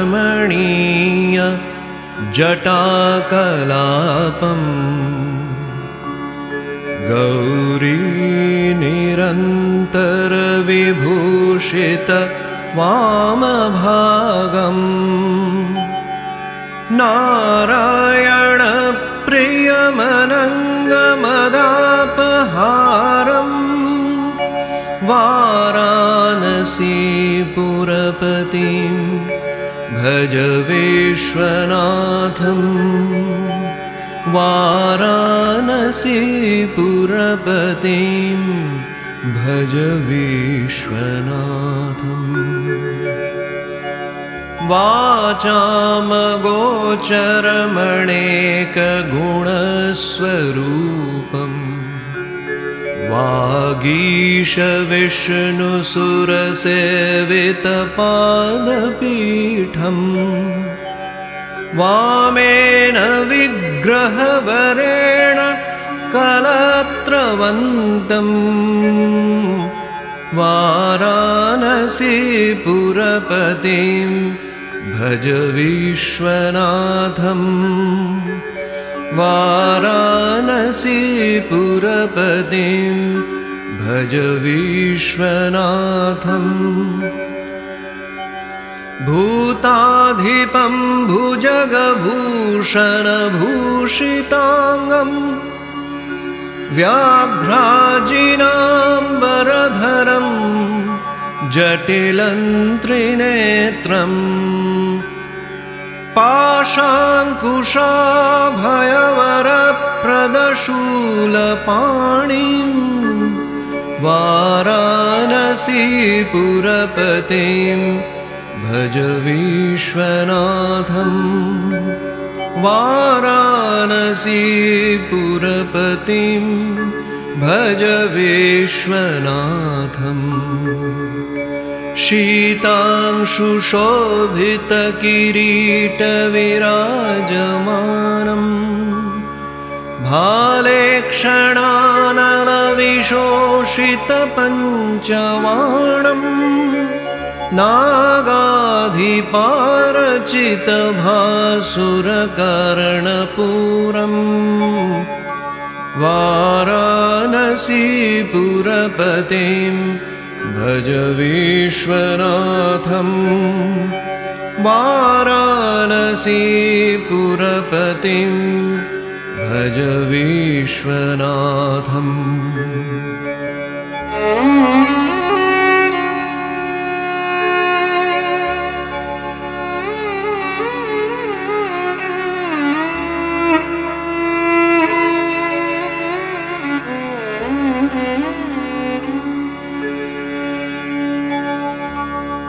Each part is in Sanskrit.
गङ्गातरङ्गरमणीय जटाकलापम् गौरी निरन्तरविभूषित वामभागम् नारायणप्रियमनङ्गमदापहारम् वाराणसीपुरपतिं भज विश्वनाथम् वाराणसीपुरपतिं भज विश्वनाथम् वाचामगोचरमणेकगुणस्वरूपम् वागीशविष्णुसुरसेवितपादपीठम् वामेन विग्रहवरेण कलत्रवन्तम् वाराणसीपुरपतिं भज विश्वनाथम् वाराणसीपुरपतिं भज विश्वनाथम् भूताधिपं भुजगभूषणभूषिताङ्गम् व्याघ्राजिनाम्बरधरम् जटिलं त्रिनेत्रम् पाशाङ्कुशाभयवरप्रदशूलपाणिं वाराणसीपुरपतिं भज विश्वनाथम् वाराणसीपुरपतिं भज विश्वनाथम् शीतांशुशोभितकिरीटविराजमानम् भालेक्षणानलविशोषितपञ्चवाणम् नागाधिपारचितभासुरकर्णपूरम् वाराणसीपुरपतिं भज विश्वनाथम् वाराणसीपुरपतिं भज विश्वनाथम्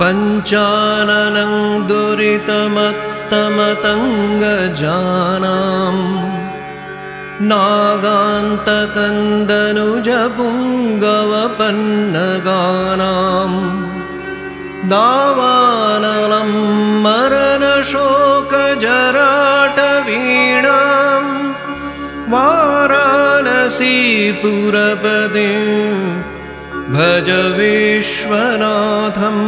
पञ्चाननं दुरितमत्तमतङ्गजानां नागान्तकन्दनुजपुङ्गवपन्नगानां दावानलं मरणशोकजराटवीणां वाराणसीपुरपतिं भज विश्वनाथम्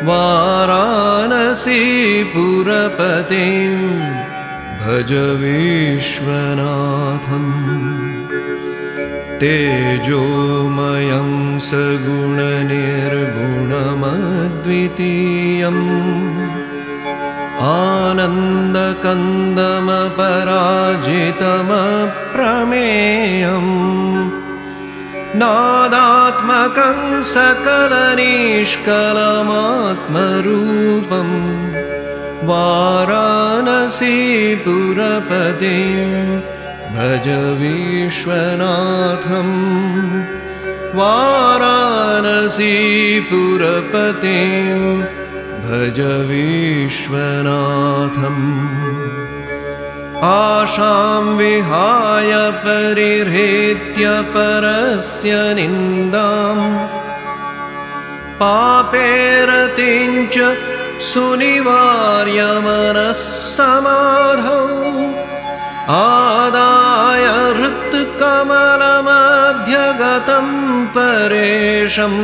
वाराणसीपुरपतिं भज विश्वनाथम् तेजोमयं सगुणनिर्गुणमद्वितीयम् आनन्दकन्दमपराजितमप्रमेयम् नादात्मकं सकलनिष्कलमात्मरूपं वाराणसीपुरपतिं भज विश्वनाथम् वाराणसीपुरपतिं भज विश्वनाथम् आशां विहाय परिहृत्य परस्य निन्दां पापे रतिञ्च सुनिवार्य मनः समाधौ आदाय हृत्कमलमध्यगतं परेशम्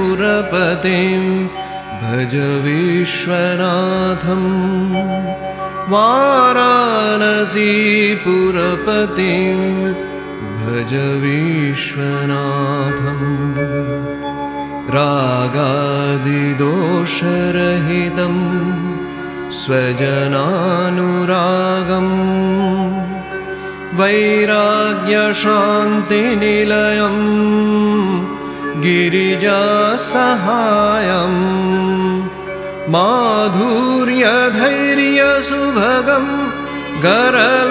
वाराणसीपुरपतिं भज विश्वनाथं वाराणसीपुरपतिं भज विश्वनाथम् रागादिदोषरहितं स्वजनानुरागं वैराग्यशान्तिनिलयं गिरिजासहायं माधुर्यधैर्यसुभगं गरलाभिरामम्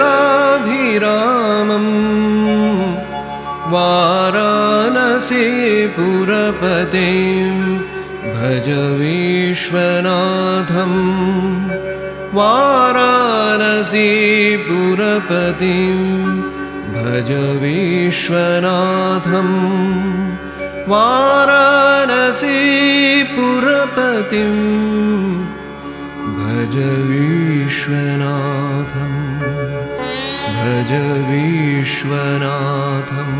वाराणसीपुरपतिं भज विश्वनाथं वाराणसीपुरपतिं भज विश्वनाथं वाराणसीपुरपतिं भज विश्वनाथं भज विश्वनाथं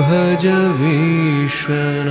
भज विश्वनाथम्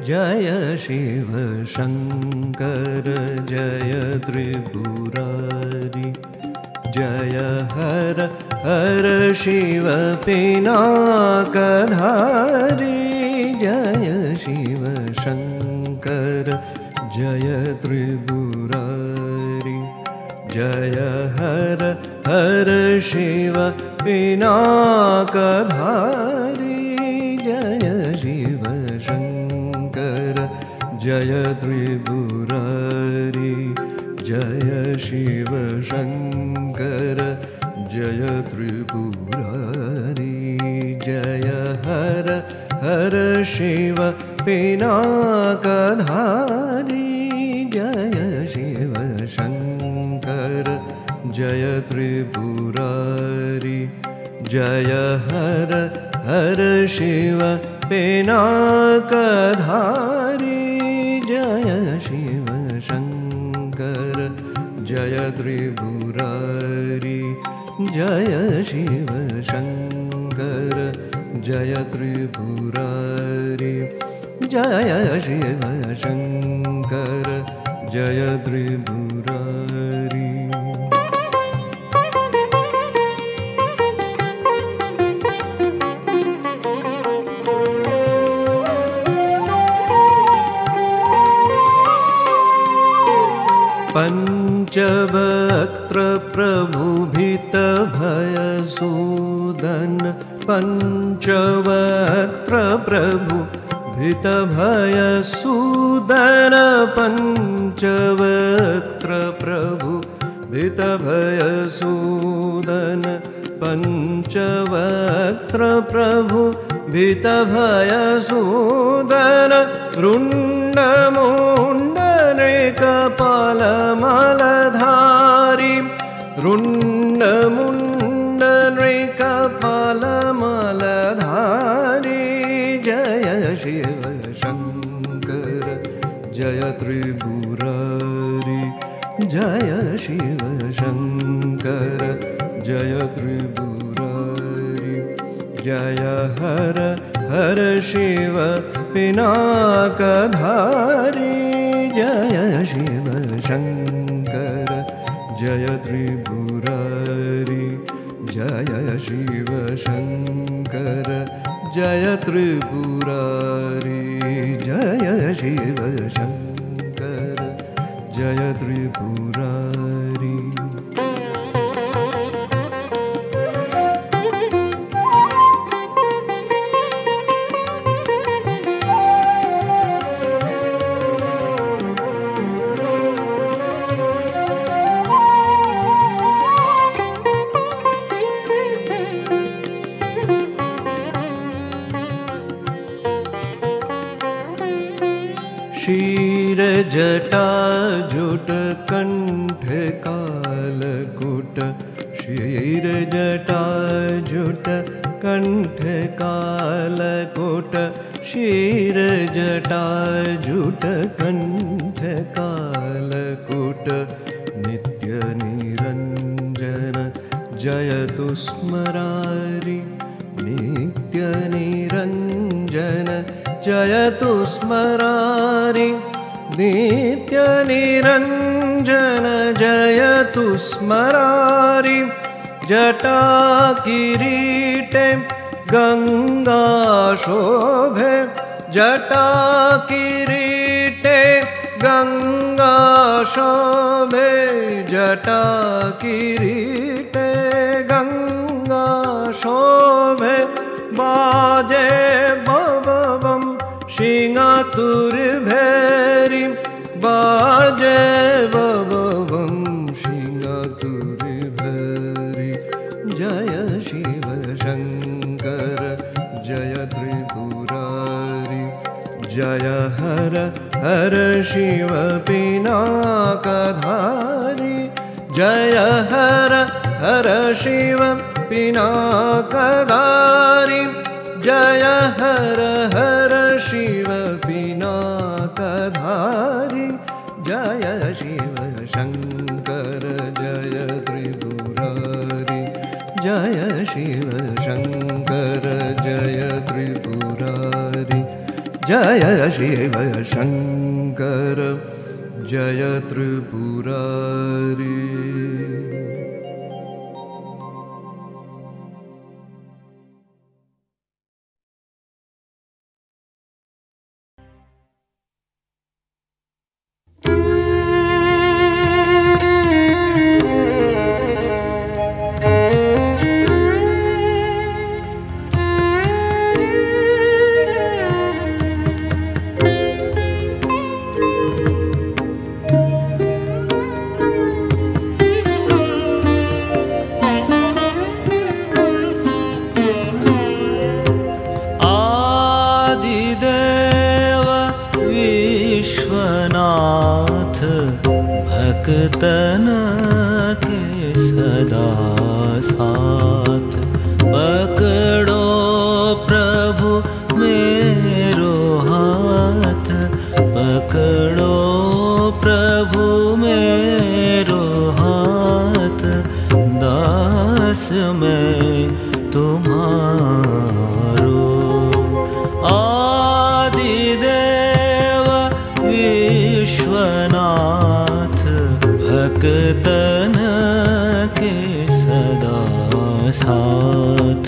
जय शिव शंकर जय त्रिपुरारी जय हर हर शिव पिनाकधारी जय शिव शंकर जय त्रिपुरारी जय हर हर शिव पिनाकधारी जय शिव शंकर जय त्रिपुरारी जय शिव शंकर जय त्रिपुरारी जय हर हर शिव पिनाकधारी जय शिव शंकर जय त्रिपुरारी जय हर हर शिव पिनाकधारी जय शिव शंकर जय त्रिपुरारी जय शिव शंकर जय त्रिपुरारी जय शिव शंकर जय त्रिपुरारी पंचवक्त्र प्रभुभित भयसूदन पंचवक्त्र प्रभुभित भयसूदन पंचवक्त्र प्रभुभित भयसूदन पंचवक्त्र प्रभुभित भयसूदन रुण्डमुण्डनैकपालमलधारी रुण्डमुण्डनैकपालमलधारी जय शिव शंकर जय त्रिपुरारी जय शिव शंकर जय त्रिपुरारी जय हर हर शिव पिनाकधारी जय शिव शङ्कर जय त्रिपुरारी जय शिव शङ्कर जय त्रिपुरारी जय शिव शङ्कर जय त्रिपुरारी क्षीर जटा जुट कंठ कालकुट क्षीर जटा जुट कंठ कालकुट क्षीर जटा जुट कंठ कालकुट नित्य निरंजन जयतु स्मरारि नित्य निरंजन जयतु स्मरारि नित्य निरंजन जयतु स्मरारि जटा किरीटे गंगा शोभे जटा किरीटे गंगा शोभे जटा किरीटे गंगा शोभे बाजे बम शिंगातुरभैरी बाजे बम शिंगातुरभैरी जय शिव शंकर जय त्रिपुरारी जय हर हर शिव पिनाकधारी जय हर हर शिव पिनाकधारी जय हर हर शिव पिनाकधारी जय शिव शंकर जय त्रिपुरारी जय शिव शंकर जय त्रिपुरारी जय शिव शंकर जय त्रिपुरारी भक्तन के सदा साथ पकड़ो प्रभु मेरो हाथ पकड़ो प्रभु मेरो हाथ दास मैं तुम्हारो आदिदेव विश्वनाथ भक्तन के सदा साथ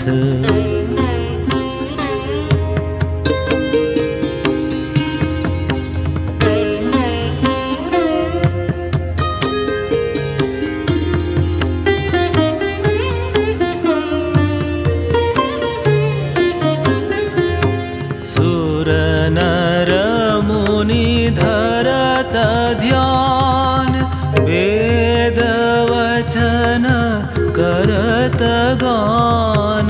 सुर नर मुनि धरत ध्यान वेद वचन करत गान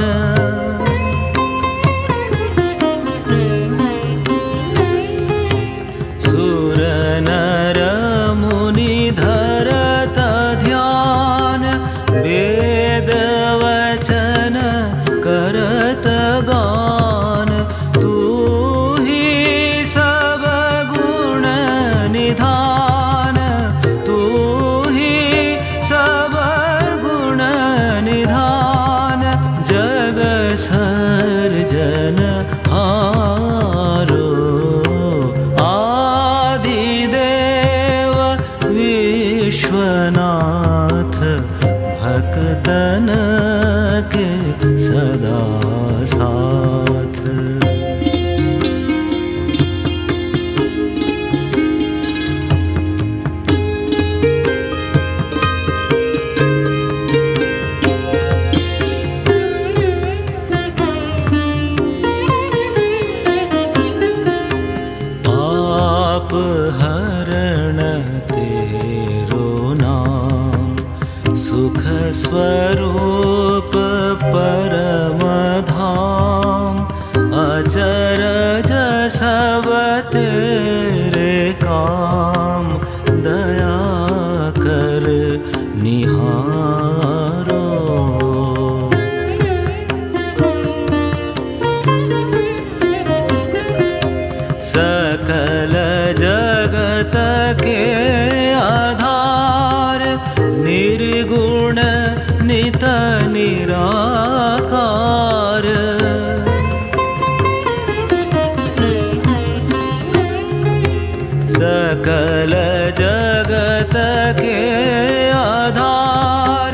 सुर नर मुनि धरत ध्यान वेद वचन करत गान तू ही सब गुण निधान तू ही सब गुण निधान भक्तन के सदा साथ। स्वरूप परम धाम अचरज सब तेरे काम दया कर निहारो। सकल जगत के आधार निर्गुण नित निराकार। सकल जगत के आधार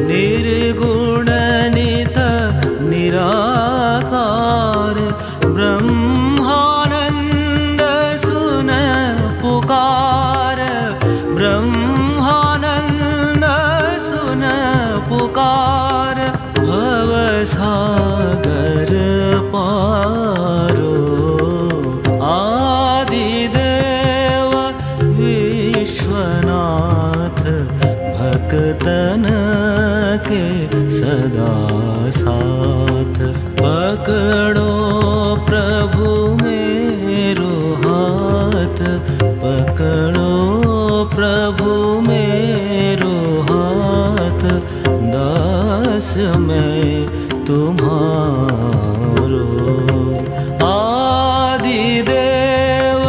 निर्गुण नित निराकार। ब्रह्मानंद सुन पुकार, ब्रह्मानंद सुन पुकार। भव सागर पारो आदिदेव विश्वनाथ भक्तन के सदा साथ। पकड़ो प्रभु मेरो हाथ, पकड़ो प्रभु मेरो हाथ। दास मैं तुम्हारो आदिदेव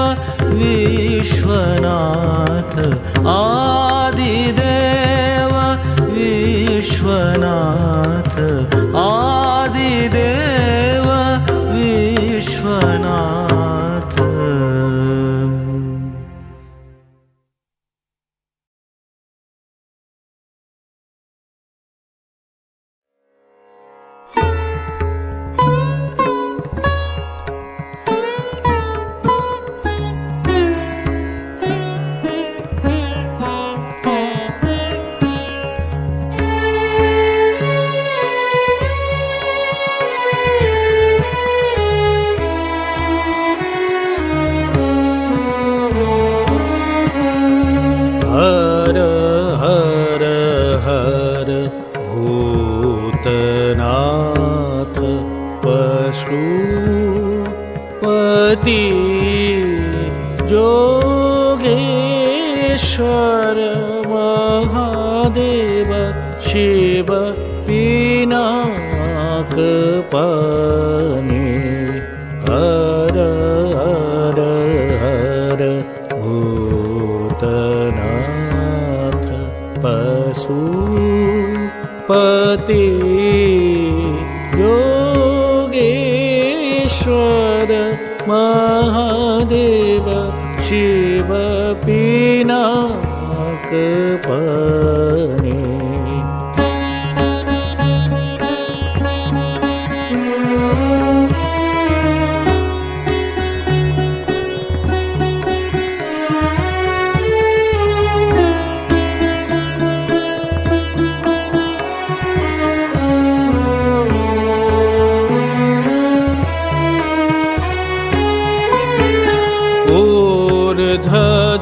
विश्वनाथ, आदिदेव विश्वनाथ, आदिदेव विश्वनाथ। जोगेश्वर महादेव शिव पिनाक पानी। हर हर हर भूतनाथ पशुपति। योगेश्वर महादेव शिव पिनाक पानी।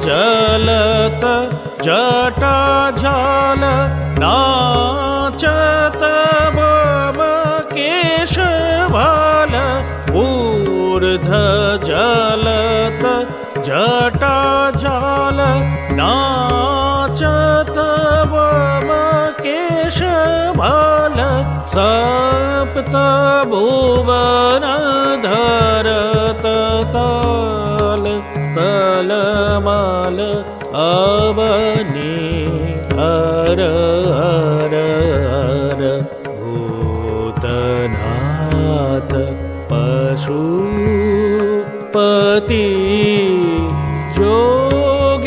जलत जटा झाल नाचत बम केश भाल। ऊर्ध जलत जटा झाल नाचत बम केश भाल। सप्त भुवन धरत ताल तलमाल अवनी। हर हर हर भूतनाथ पशुपति। जोगेश्वर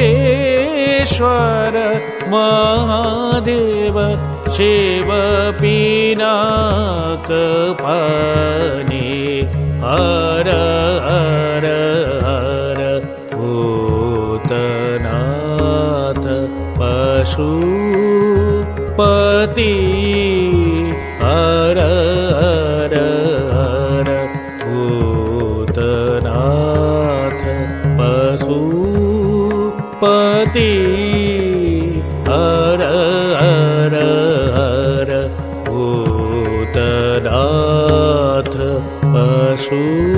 महादेव शिव पिनाकपाणी हर हर हर भूतनाथ पशुपति हर हर हर भूतनाथ पशुपति हर हर हर भूतनाथ पशुपति।